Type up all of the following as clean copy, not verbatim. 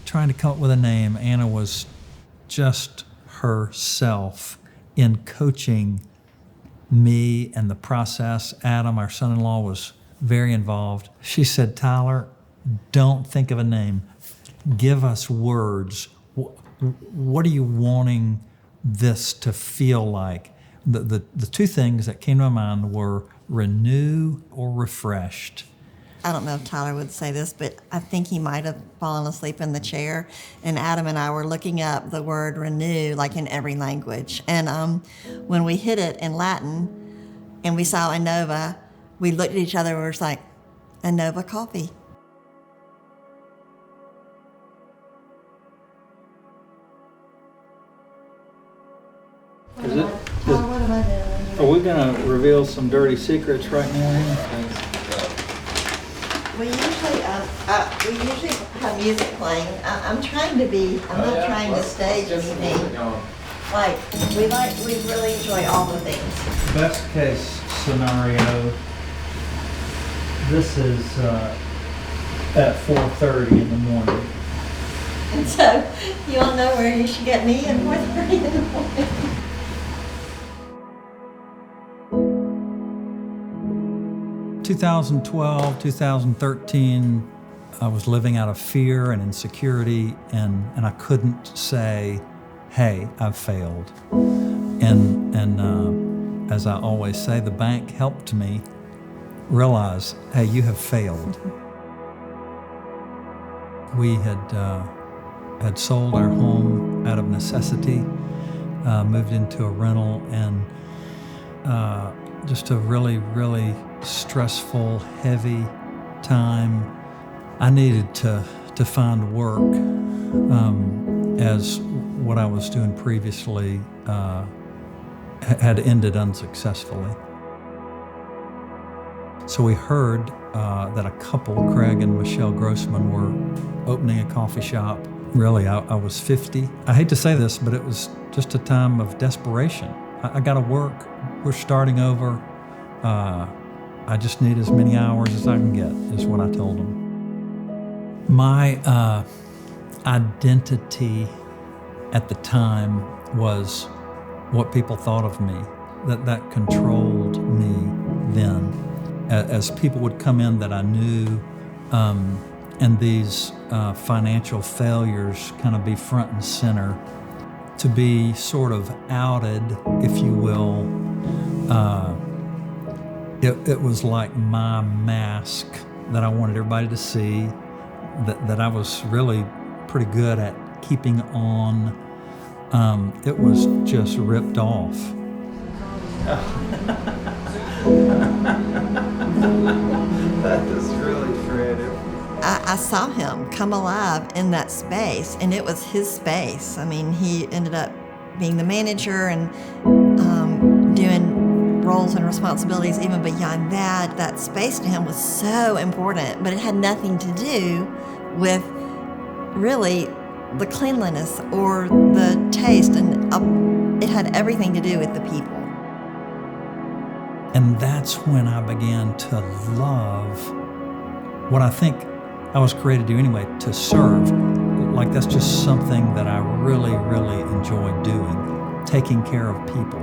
trying to come up with a name. Anna was just herself in coaching me and the process. Adam, our son-in-law, was very involved. She said, Tyler, don't think of a name. Give us words. What are you wanting this to feel like? The two things that came to my mind were renew or refreshed. I don't know if Tyler would say this, but I think he might have fallen asleep in the chair, and Adam and I were looking up the word renew like in every language. And when we hit it in Latin and we saw Innova, we looked at each other and we were like, Innova coffee. Is it? What am I doing? Are we going to reveal some dirty secrets right now? We usually have music playing. I'm trying to be. I'm not trying to stage anything. We really enjoy all the things. Best case scenario. This is at 4:30 in the morning. And so you all know where you should get me at 4:30 in the morning. 2012, 2013, I was living out of fear and insecurity, and I couldn't say, hey, I've failed. And as I always say, the bank helped me realize, hey, you have failed. We had sold our home out of necessity, moved into a rental, and just a really, really stressful, heavy time. I needed to find work as what I was doing previously had ended unsuccessfully. So we heard that a couple, Craig and Michelle Grossman, were opening a coffee shop. Really, I was 50. I hate to say this, but it was just a time of desperation. I got to work. We're starting over. I just need as many hours as I can get, is what I told them. My identity at the time was what people thought of me. That controlled me then. As people would come in that I knew, and these financial failures kind of be front and center, to be sort of outed, if you will, it was like my mask that I wanted everybody to see, that I was really pretty good at keeping on. It was just ripped off. That is really creative. I saw him come alive in that space, and it was his space. I mean, he ended up being the manager and doing roles and responsibilities even beyond that. That space to him was so important, but it had nothing to do with really the cleanliness or the taste, and it had everything to do with the people. And that's when I began to love what I think I was created to do anyway, to serve. Like, that's just something that I really, really enjoy doing, taking care of people.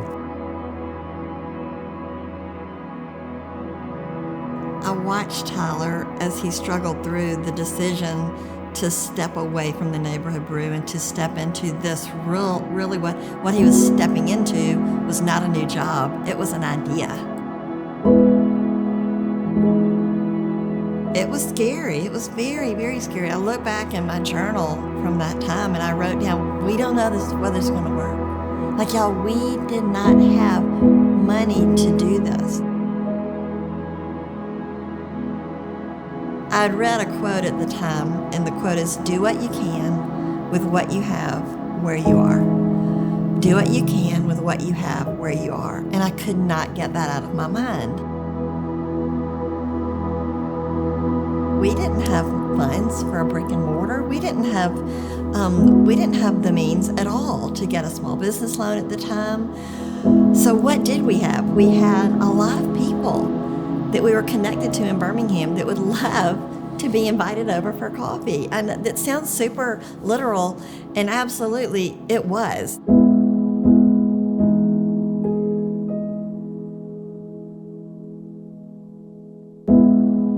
I watched Tyler as he struggled through the decision to step away from the neighborhood brew and to step into this really what he was stepping into was not a new job, it was an idea. It was scary. It was very, very scary. I look back in my journal from that time and I wrote down, we don't know whether it's going to work. Like, y'all, we did not have money to do this. I'd read a quote at the time, and the quote is, do what you can with what you have where you are. Do what you can with what you have where you are. And I could not get that out of my mind. We didn't have funds for a brick and mortar. We didn't have the means at all to get a small business loan at the time. So what did we have? We had a lot of people that we were connected to in Birmingham that would love to be invited over for coffee. And that sounds super literal, and absolutely it was.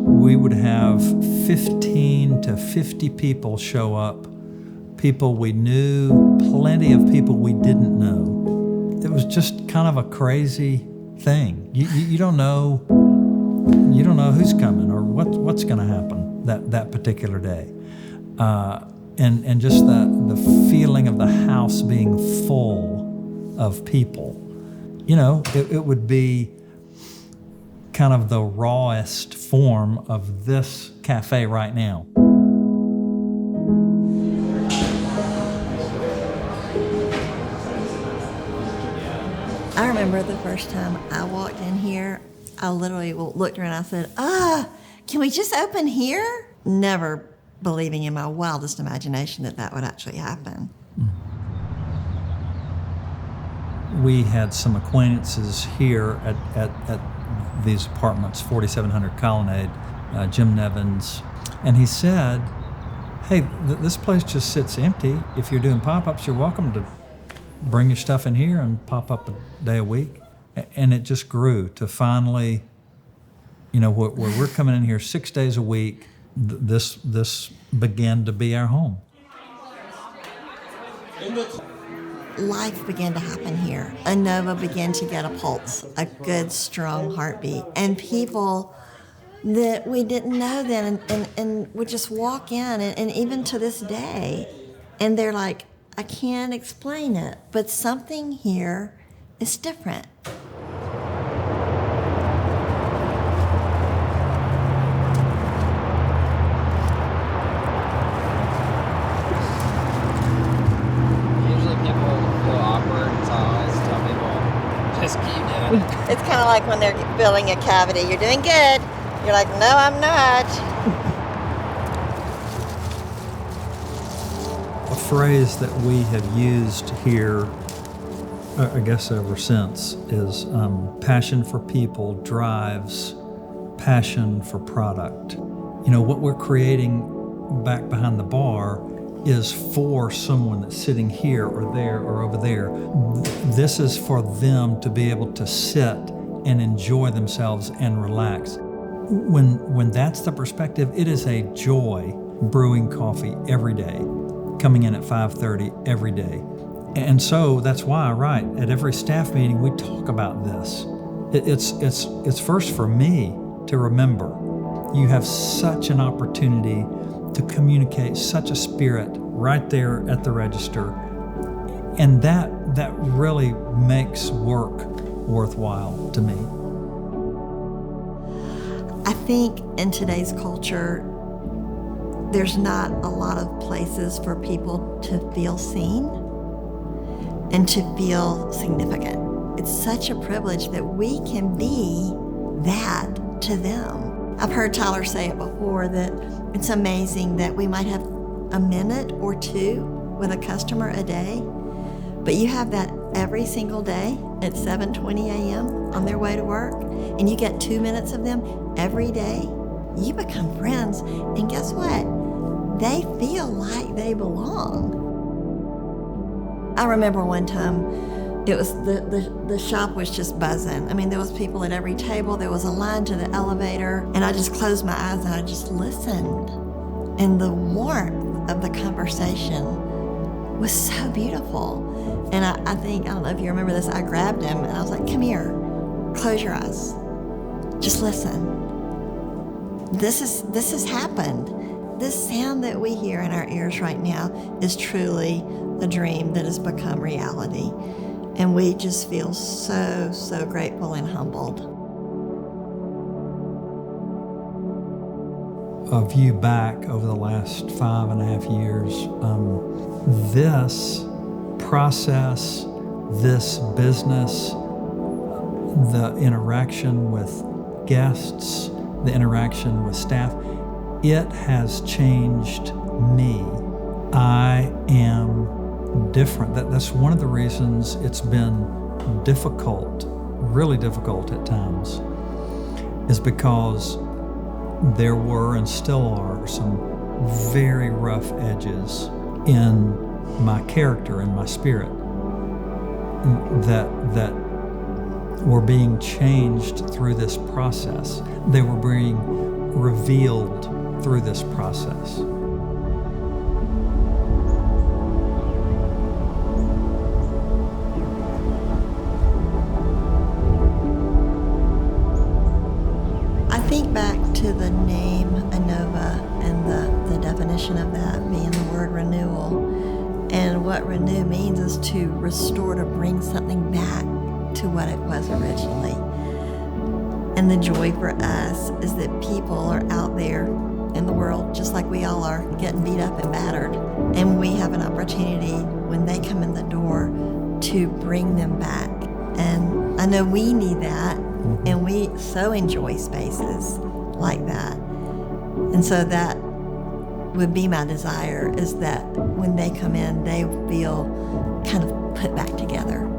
We would have 15 to 50 people show up, people we knew, plenty of people we didn't know. It was just kind of a crazy thing. You don't know who's coming or what's going to happen that particular day, and just the feeling of the house being full of people. It would be kind of the rawest form of this cafe right now. I remember the first time I walked in here, I literally looked around and I said, can we just open here? Never believing in my wildest imagination that would actually happen. We had some acquaintances here at these apartments, 4700 Colonnade, Jim Nevins, and he said, hey, this place just sits empty. If you're doing pop-ups, you're welcome to bring your stuff in here and pop up a day a week. And it just grew to finally, where we're coming in here 6 days a week, this began to be our home. Life began to happen here. Innova began to get a pulse, a good, strong heartbeat. And people that we didn't know then and would just walk in, and even to this day, and they're like, I can't explain it, but something here is different. It's kind of like when they're filling a cavity. You're doing good. You're like, no, I'm not. A phrase that we have used here, I guess ever since, is passion for people drives passion for product. What we're creating back behind the bar is for someone that's sitting here or there or over there. This is for them to be able to sit and enjoy themselves and relax. When that's the perspective, it is a joy brewing coffee every day, coming in at 5:30 every day. And so that's why, right, at every staff meeting we talk about this. It's first for me to remember. You have such an opportunity to communicate such a spirit right there at the register. And that really makes work worthwhile to me. I think in today's culture, there's not a lot of places for people to feel seen and to feel significant. It's such a privilege that we can be that to them. I've heard Tyler say it before, that it's amazing that we might have a minute or two with a customer a day, but you have that every single day at 7:20 a.m. on their way to work, and you get 2 minutes of them every day. You become friends, and guess what? They feel like they belong. I remember one time, it was the shop was just buzzing. I mean, there was people at every table. There was a line to the elevator, and I just closed my eyes and I just listened. And the warmth of the conversation was so beautiful. And I think, I don't know if you remember this, I grabbed him and I was like, come here, close your eyes, just listen. This has happened. This sound that we hear in our ears right now is truly a dream that has become reality. And we just feel so, so grateful and humbled. A view back over the last 5.5 years, this process, this business, the interaction with guests, the interaction with staff, it has changed me. I am different. That's one of the reasons it's been difficult, really difficult at times, is because there were and still are some very rough edges in my character and my spirit that were being changed through this process. They were being revealed through this process. I think back to the name Innova and the definition of that being the word renewal. And what renew means is to restore, to bring something back to what it was originally. And the joy for us is that people are out there in the world, just like we all are, getting beat up and battered. And we have an opportunity when they come in the door to bring them back. And I know we need that, and we so enjoy spaces like that. And so that would be my desire, is that when they come in, they feel kind of put back together.